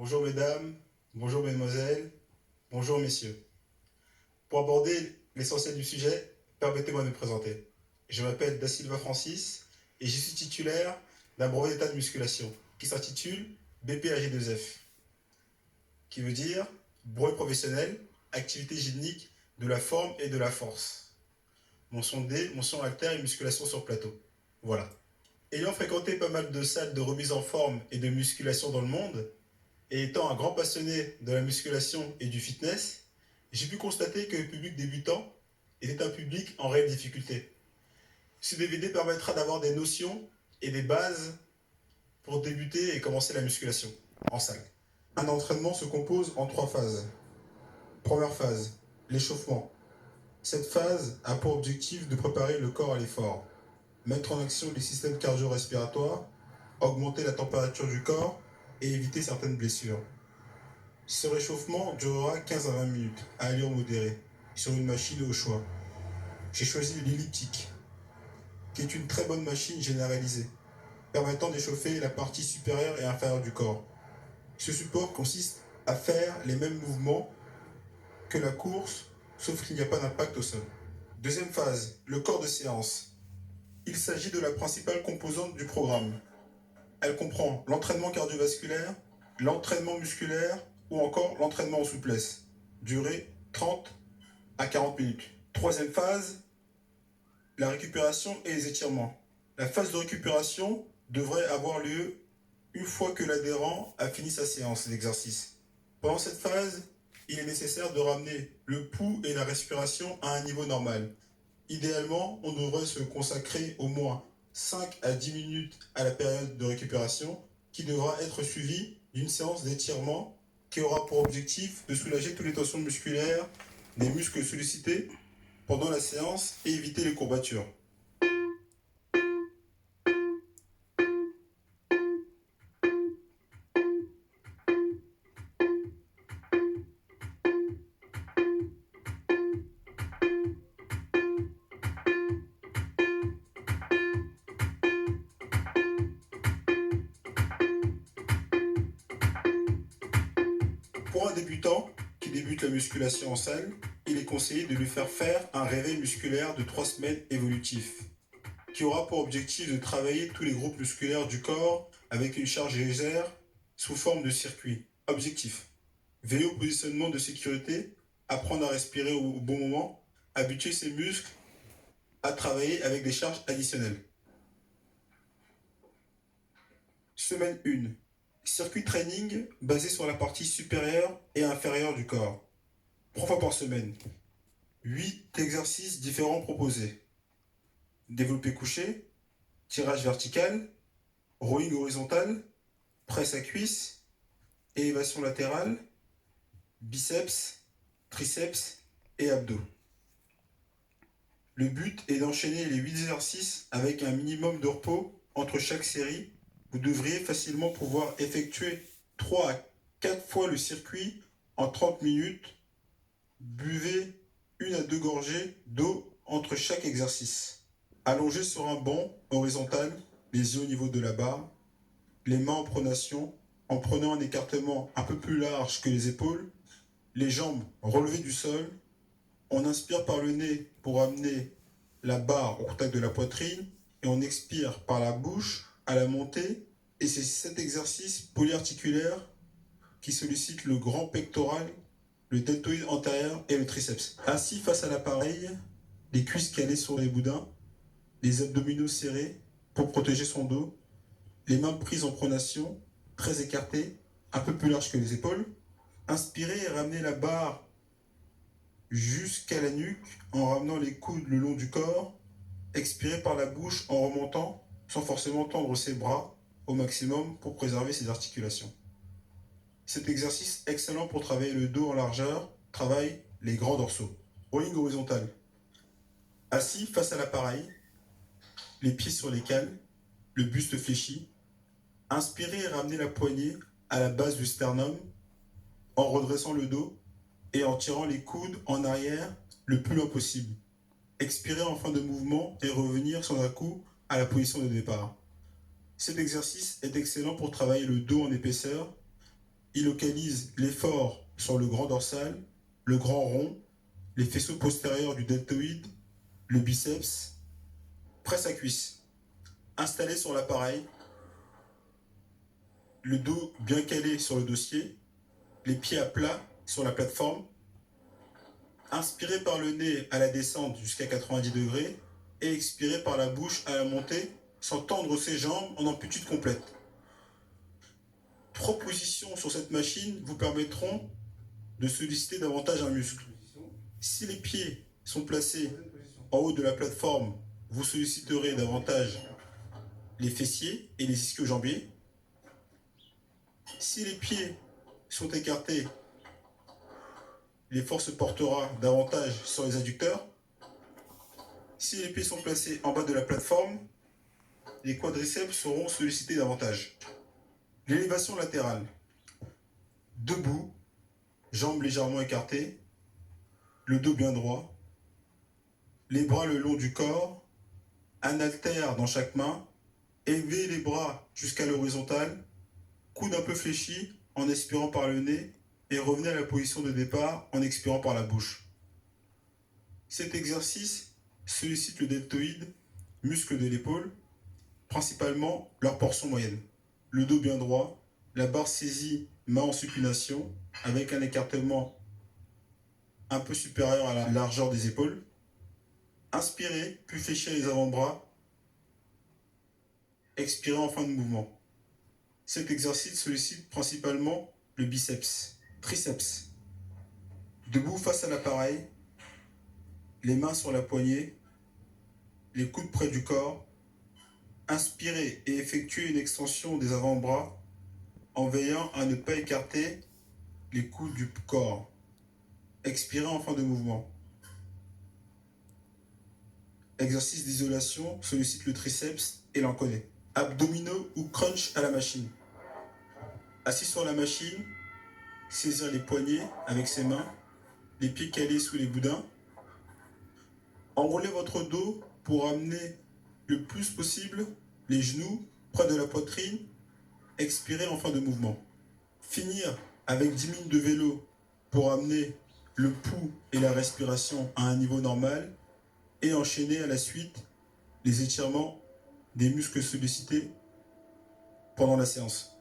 Bonjour mesdames, bonjour mesdemoiselles, bonjour messieurs. Pour aborder l'essentiel du sujet, permettez-moi de me présenter. Je m'appelle Da Silva Francis et je suis titulaire d'un brevet d'état de musculation qui s'intitule BPAG2F, qui veut dire brevet professionnel, activité gymnique de la forme et de la force. Mention D, mention haltère et musculation sur plateau. Voilà. Ayant fréquenté pas mal de salles de remise en forme et de musculation dans le monde, et étant un grand passionné de la musculation et du fitness, j'ai pu constater que le public débutant était un public en réelle difficulté. Ce DVD permettra d'avoir des notions et des bases pour débuter et commencer la musculation en salle. Un entraînement se compose en 3 phases. Première phase, l'échauffement. Cette phase a pour objectif de préparer le corps à l'effort, mettre en action les systèmes cardio-respiratoires, augmenter la température du corps et éviter certaines blessures. Ce réchauffement durera 15 à 20 minutes, à allure modérée, sur une machine au choix. J'ai choisi l'elliptique, qui est une très bonne machine généralisée, permettant d'échauffer la partie supérieure et inférieure du corps. Ce support consiste à faire les mêmes mouvements que la course, sauf qu'il n'y a pas d'impact au sol. Deuxième phase, le corps de séance. Il s'agit de la principale composante du programme. Elle comprend l'entraînement cardiovasculaire, l'entraînement musculaire ou encore l'entraînement en souplesse. Durée 30 à 40 minutes. Troisième phase, la récupération et les étirements. La phase de récupération devrait avoir lieu une fois que l'adhérent a fini sa séance d'exercice. Pendant cette phase, il est nécessaire de ramener le pouls et la respiration à un niveau normal. Idéalement, on devrait se consacrer au moins 5 à 10 minutes à la période de récupération qui devra être suivie d'une séance d'étirement qui aura pour objectif de soulager toutes les tensions musculaires des muscles sollicités pendant la séance et éviter les courbatures. Pour un débutant qui débute la musculation en salle, il est conseillé de lui faire un réveil musculaire de 3 semaines évolutif, qui aura pour objectif de travailler tous les groupes musculaires du corps avec une charge légère sous forme de circuit. Objectif: veiller au positionnement de sécurité, apprendre à respirer au bon moment, habituer ses muscles à travailler avec des charges additionnelles. Semaine 1. Circuit training basé sur la partie supérieure et inférieure du corps. 3 fois par semaine. 8 exercices différents proposés. Développé couché, tirage vertical, rowing horizontal, presse à cuisse, élévation latérale, biceps, triceps et abdos. Le but est d'enchaîner les 8 exercices avec un minimum de repos entre chaque série. Vous devriez facilement pouvoir effectuer 3 à 4 fois le circuit en 30 minutes. Buvez 1 à 2 gorgées d'eau entre chaque exercice. Allongé sur un banc horizontal, les yeux au niveau de la barre, les mains en pronation, en prenant un écartement un peu plus large que les épaules, les jambes relevées du sol. On inspire par le nez pour amener la barre au contact de la poitrine et on expire par la bouche à la montée. Et c'est cet exercice polyarticulaire qui sollicite le grand pectoral, le deltoïde antérieur et le triceps. Assis face à l'appareil, les cuisses calées sur les boudins, les abdominaux serrés pour protéger son dos, les mains prises en pronation, très écartées, un peu plus larges que les épaules. Inspirez et ramenez la barre jusqu'à la nuque en ramenant les coudes le long du corps. Expirez par la bouche en remontant sans forcément tendre ses bras au maximum pour préserver ses articulations. Cet exercice excellent pour travailler le dos en largeur, travaille les grands dorsaux. Rowing horizontal. Assis face à l'appareil, les pieds sur les cales, le buste fléchi. Inspirez et ramenez la poignée à la base du sternum en redressant le dos et en tirant les coudes en arrière le plus loin possible. Expirez en fin de mouvement et revenir sans un coup à la position de départ. Cet exercice est excellent pour travailler le dos en épaisseur Il localise l'effort sur le grand dorsal, le grand rond, les faisceaux postérieurs du deltoïde, le biceps. Presse à cuisse. Installé sur l'appareil, le dos bien calé sur le dossier, les pieds à plat sur la plateforme. Inspirez par le nez à la descente jusqu'à 90 degrés et expirez par la bouche à la montée sans tendre ses jambes en amplitude complète. 3 positions sur cette machine vous permettront de solliciter davantage un muscle. Si les pieds sont placés en haut de la plateforme, vous solliciterez davantage les fessiers et les ischio-jambiers. Si les pieds sont écartés, l'effort se portera davantage sur les adducteurs. Si les pieds sont placés en bas de la plateforme, les quadriceps seront sollicités davantage. L'élévation latérale. Debout, jambes légèrement écartées, le dos bien droit, les bras le long du corps, un haltère dans chaque main, élevez les bras jusqu'à l'horizontale, coude un peu fléchi en expirant par le nez et revenez à la position de départ en expirant par la bouche. Cet exercice sollicite le deltoïde, muscle de l'épaule, principalement leur portion moyenne. Le dos bien droit, la barre saisie, main en supination, avec un écartement un peu supérieur à la largeur des épaules. Inspirez, puis fléchir les avant-bras. Expirez en fin de mouvement. Cet exercice sollicite principalement le biceps, triceps. Debout face à l'appareil, les mains sur la poignée, les coudes près du corps. Inspirez et effectuez une extension des avant-bras en veillant à ne pas écarter les coudes du corps. Expirez en fin de mouvement. Exercice d'isolation sollicite le triceps et l'enconé. Abdominaux ou crunch à la machine. Assis sur la machine, saisir les poignets avec ses mains, les pieds calés sous les boudins. Enroulez votre dos pour amener le plus possible les genoux près de la poitrine. Expirez en fin de mouvement. Finir avec 10 minutes de vélo pour amener le pouls et la respiration à un niveau normal et enchaîner à la suite les étirements des muscles sollicités pendant la séance.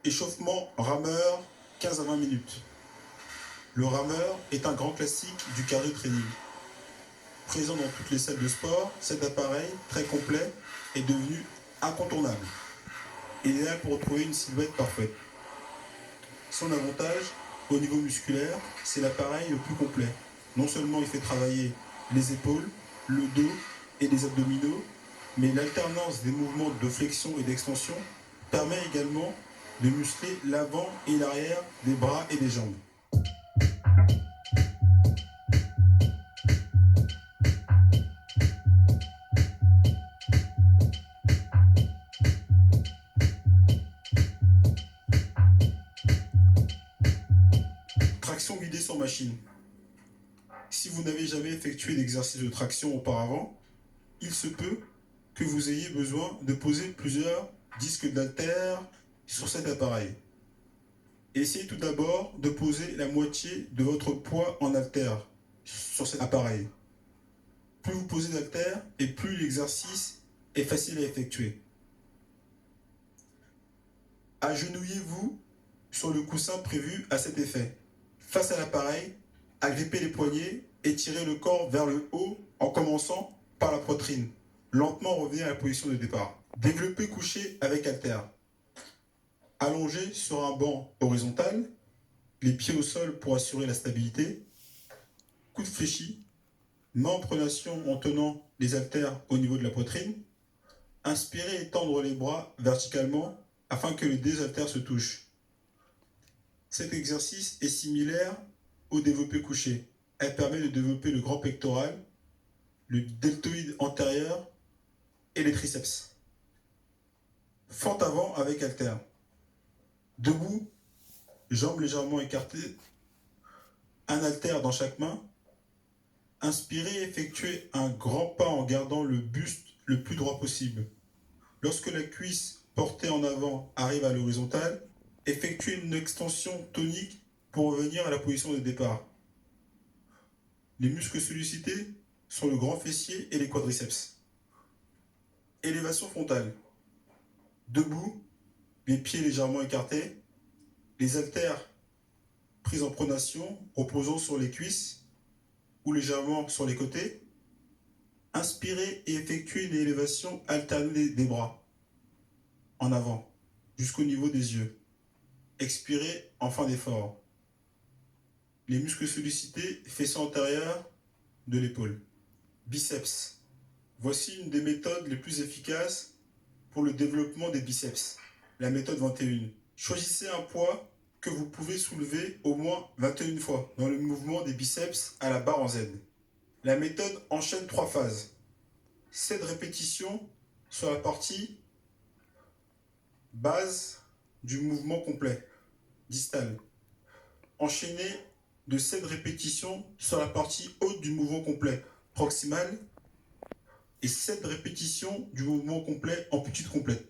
Échauffement rameur, 15 à 20 minutes. Le rameur est un grand classique du cardio training. Présent dans toutes les salles de sport, cet appareil, très complet, est devenu incontournable. Idéal pour retrouver une silhouette parfaite. Son avantage, au niveau musculaire, c'est l'appareil le plus complet. Non seulement il fait travailler les épaules, le dos et les abdominaux, mais l'alternance des mouvements de flexion et d'extension permet également de muscler l'avant et l'arrière des bras et des jambes. Traction guidée sur machine. Si vous n'avez jamais effectué d'exercice de traction auparavant, il se peut que vous ayez besoin de poser plusieurs disques d'haltères sur cet appareil. Essayez tout d'abord de poser la moitié de votre poids en haltères sur cet appareil. Plus vous posez d'haltères et plus l'exercice est facile à effectuer. Agenouillez-vous sur le coussin prévu à cet effet. Face à l'appareil, agrippez les poignets et tirez le corps vers le haut en commençant par la poitrine. Lentement revenez à la position de départ. Développé couché avec haltères. Allongé sur un banc horizontal, les pieds au sol pour assurer la stabilité, coude fléchi, main en pronation en tenant les haltères au niveau de la poitrine, inspirez et tendre les bras verticalement afin que les deux haltères se touchent. Cet exercice est similaire au développé couché. Elle permet de développer le grand pectoral, le deltoïde antérieur et les triceps. Fente avant avec haltères. Debout, jambes légèrement écartées, un haltère dans chaque main. Inspirez et effectuez un grand pas en gardant le buste le plus droit possible. Lorsque la cuisse portée en avant arrive à l'horizontale, effectuez une extension tonique pour revenir à la position de départ. Les muscles sollicités sont le grand fessier et les quadriceps. Élévation frontale. Debout, les pieds légèrement écartés, les haltères pris en pronation, reposant sur les cuisses ou légèrement sur les côtés. Inspirez et effectuez une élévation alternée des bras en avant jusqu'au niveau des yeux. Expirez en fin d'effort. Les muscles sollicités, fessiers antérieurs de l'épaule. Biceps. Voici une des méthodes les plus efficaces pour le développement des biceps. La méthode 21. Choisissez un poids que vous pouvez soulever au moins 21 fois dans le mouvement des biceps à la barre en Z. La méthode enchaîne 3 phases. 7 répétitions sur la partie base du mouvement complet, distal. Enchaînez de 7 répétitions sur la partie haute du mouvement complet, proximal, et 7 répétitions du mouvement complet, amplitude complète.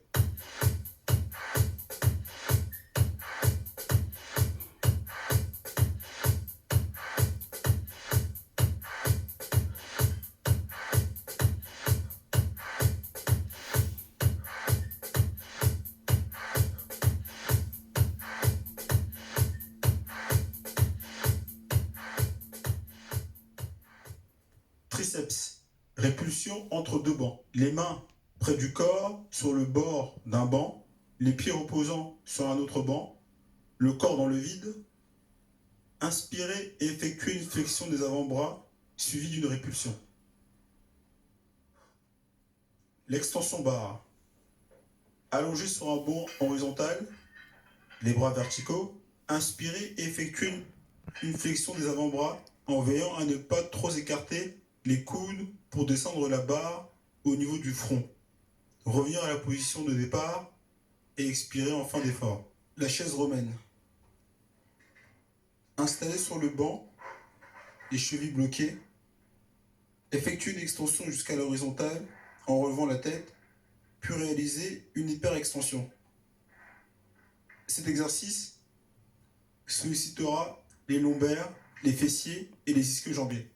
Triceps. Répulsion entre deux bancs. Les mains près du corps, sur le bord d'un banc. Les pieds reposant sur un autre banc. Le corps dans le vide. Inspirez et effectuez une flexion des avant-bras suivie d'une répulsion. L'extension barre. Allongé sur un banc horizontal, les bras verticaux. Inspirez et effectuez une flexion des avant-bras en veillant à ne pas trop écarter les coudes pour descendre la barre au niveau du front. Revenir à la position de départ et expirer en fin d'effort. La chaise romaine. Installé sur le banc, les chevilles bloquées. Effectuez une extension jusqu'à l'horizontale en relevant la tête, puis réalisez une hyper-extension. Cet exercice sollicitera les lombaires, les fessiers et les ischio-jambiers.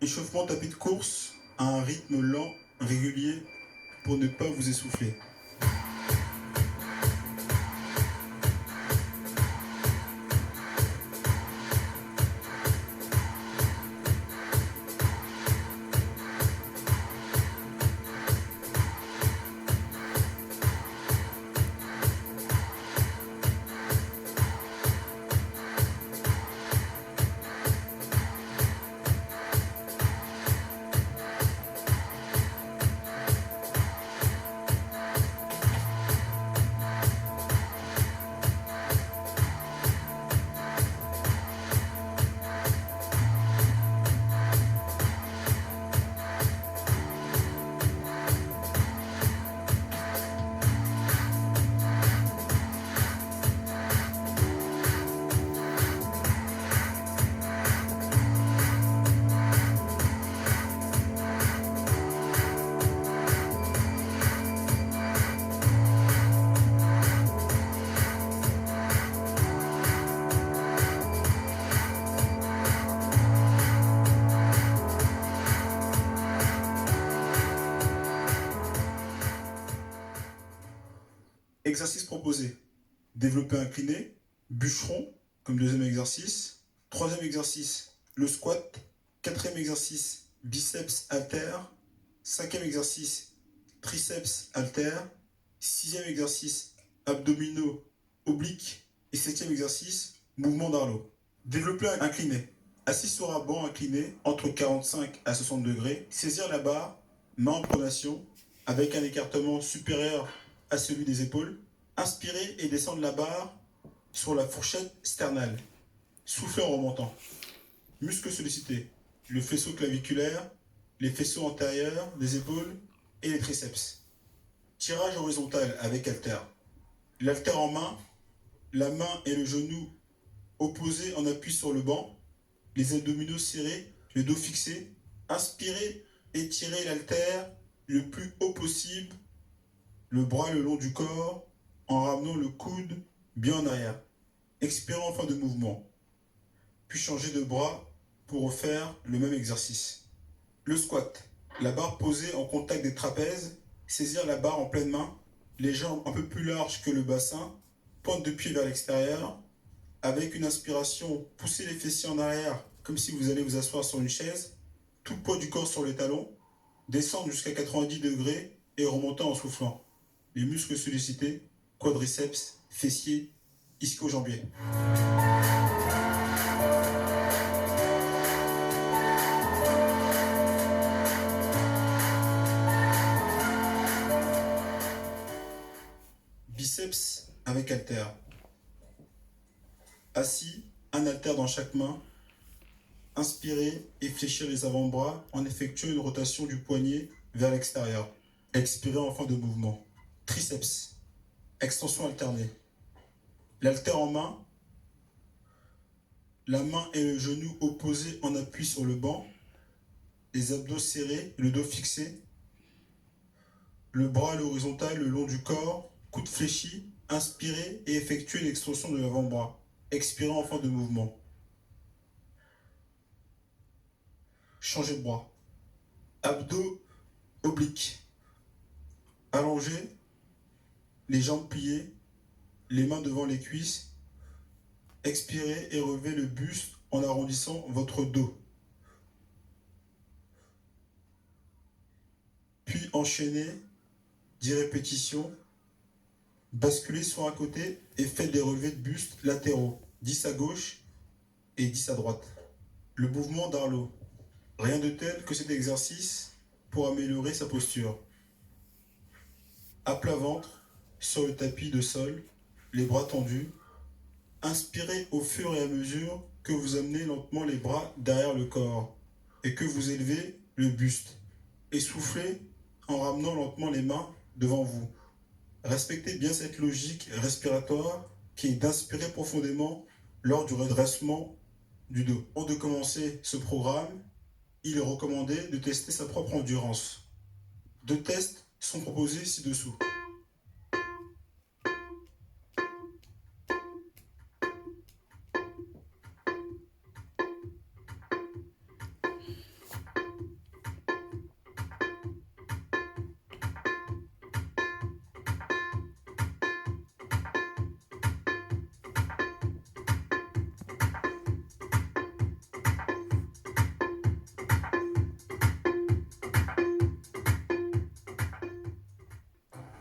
Échauffement tapis de course à un rythme lent, régulier, pour ne pas vous essouffler. Exercice proposé. Développé incliné, bûcheron comme deuxième exercice. Troisième exercice, le squat. Quatrième exercice, biceps haltère. Cinquième exercice, triceps haltère. Sixième exercice, abdominaux obliques. Et septième exercice, mouvement d'Arlo. Développé incliné. Assis sur un banc incliné entre 45 à 60 degrés. Saisir la barre, main en pronation, avec un écartement supérieur à celui des épaules. Inspirez et descendre la barre sur la fourchette sternale. Soufflez en remontant. Muscles sollicités. Le faisceau claviculaire, les faisceaux antérieurs des épaules et les triceps. Tirage horizontal avec haltère. L'haltère en main, la main et le genou opposés en appui sur le banc. Les abdominaux serrés, le dos fixé. Inspirez et tirez l'haltère le plus haut possible. Le bras le long du corps en ramenant le coude bien en arrière. Expirez en fin de mouvement. Puis changez de bras pour refaire le même exercice. Le squat. La barre posée en contact des trapèzes. Saisir la barre en pleine main. Les jambes un peu plus larges que le bassin. Pointe de pied vers l'extérieur. Avec une inspiration, poussez les fessiers en arrière comme si vous allez vous asseoir sur une chaise. Tout le poids du corps sur les talons. Descendre jusqu'à 90 degrés et remonter en soufflant. Les muscles sollicités, quadriceps, fessiers, ischio-jambiers. Biceps avec haltère. Assis, un haltère dans chaque main. Inspirez et fléchir les avant-bras en effectuant une rotation du poignet vers l'extérieur. Expirez en fin de mouvement. Triceps. Extension alternée. L'haltère en main. La main et le genou opposés en appui sur le banc. Les abdos serrés, le dos fixé. Le bras à l'horizontale le long du corps. Coude fléchi. Inspirez et effectuez l'extension de l'avant-bras. Expirez en fin de mouvement. Changez de bras. Abdos obliques. Allongez. Les jambes pliées. Les mains devant les cuisses. Expirez et relevez le buste en arrondissant votre dos. Puis enchaînez 10 répétitions, basculez sur un côté et faites des relevés de buste latéraux, 10 à gauche et 10 à droite. Le mouvement d'Arlo. Rien de tel que cet exercice pour améliorer sa posture. À plat ventre, sur le tapis de sol, les bras tendus. Inspirez au fur et à mesure que vous amenez lentement les bras derrière le corps et que vous élevez le buste. Et soufflez en ramenant lentement les mains devant vous. Respectez bien cette logique respiratoire qui est d'inspirer profondément lors du redressement du dos. Avant de commencer ce programme, il est recommandé de tester sa propre endurance. 2 tests sont proposés ci-dessous.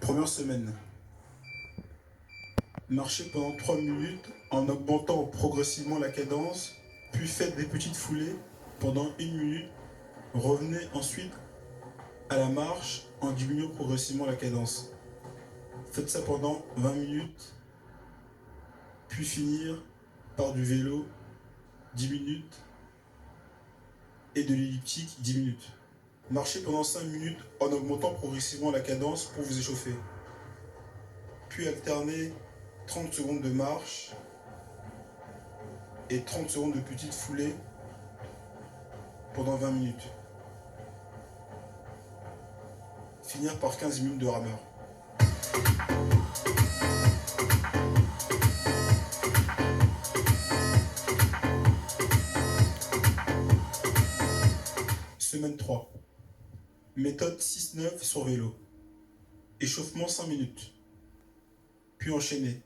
Première semaine. Marchez pendant 3 minutes en augmentant progressivement la cadence, puis faites des petites foulées pendant 1 minute. Revenez ensuite à la marche en diminuant progressivement la cadence. Faites ça pendant 20 minutes, puis finir par du vélo 10 minutes et de l'elliptique 10 minutes. Marchez pendant 5 minutes en augmentant progressivement la cadence pour vous échauffer. Puis alternez 30 secondes de marche et 30 secondes de petites foulées pendant 20 minutes. Finir par 15 minutes de rameur. Semaine 3. Méthode 6-9 sur vélo. Échauffement 5 minutes. Puis enchaîner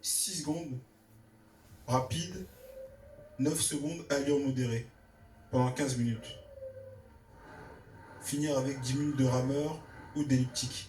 6 secondes rapide, 9 secondes allure modérée pendant 15 minutes. Finir avec 10 minutes de rameur ou d'elliptique.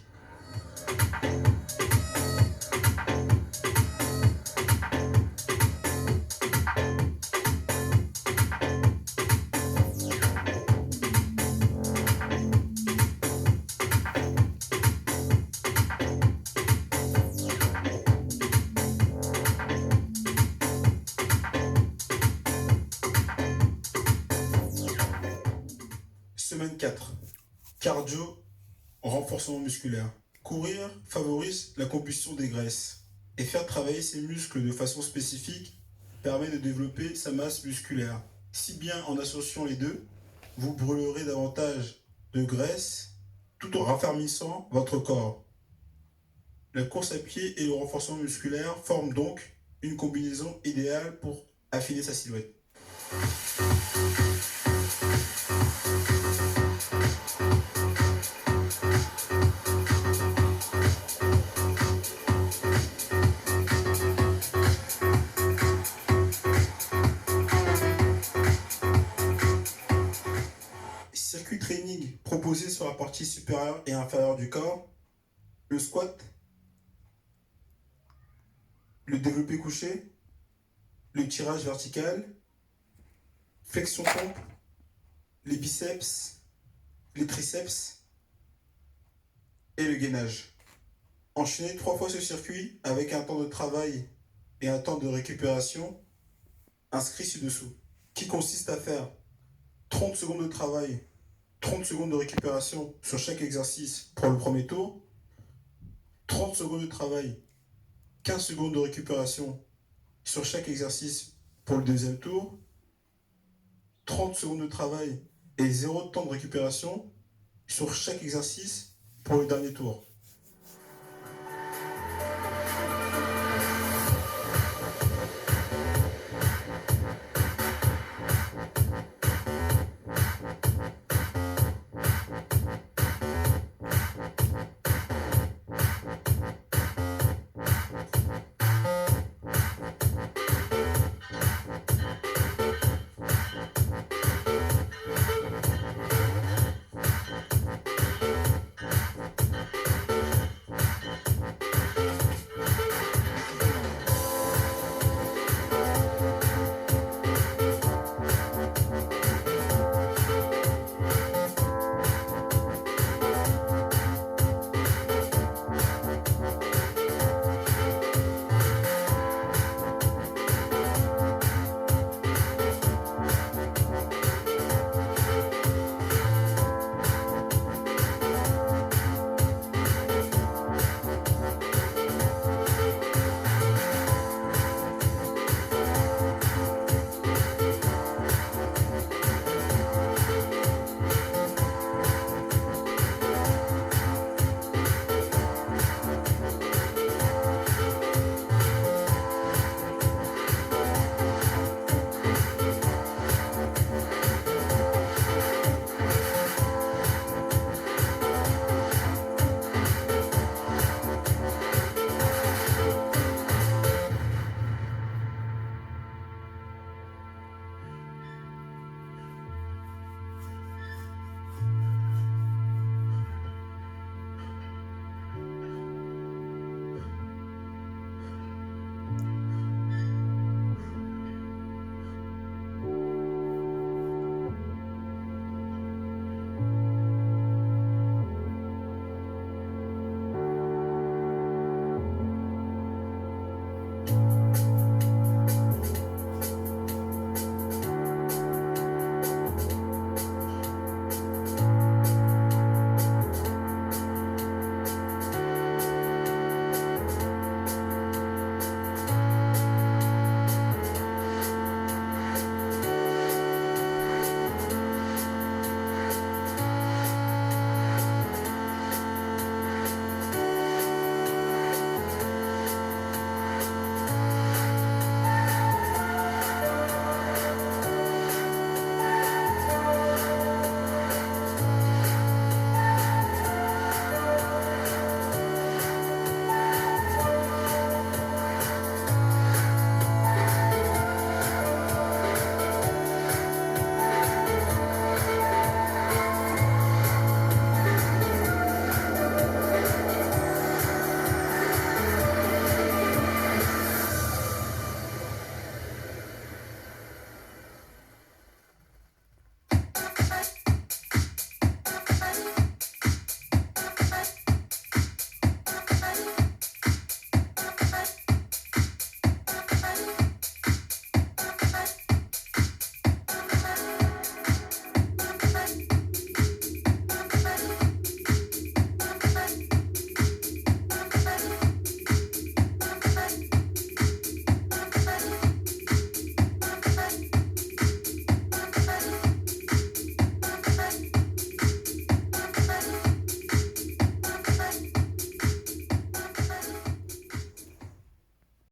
Semaine 4. Cardio, renforcement musculaire. Courir favorise la combustion des graisses et faire travailler ses muscles de façon spécifique permet de développer sa masse musculaire. Si bien en associant les deux, vous brûlerez davantage de graisse tout en raffermissant votre corps. La course à pied et le renforcement musculaire forment donc une combinaison idéale pour affiner sa silhouette. Circuit training proposé sur la partie supérieure et inférieure du corps, le squat, le développé couché, le tirage vertical, flexion pompe, les biceps, les triceps et le gainage. Enchaînez 3 fois ce circuit avec un temps de travail et un temps de récupération inscrit ci-dessous, qui consiste à faire 30 secondes de travail, 30 secondes de récupération sur chaque exercice pour le premier tour, 30 secondes de travail, 15 secondes de récupération sur chaque exercice pour le deuxième tour, 30 secondes de travail et 0 temps de récupération sur chaque exercice pour le dernier tour.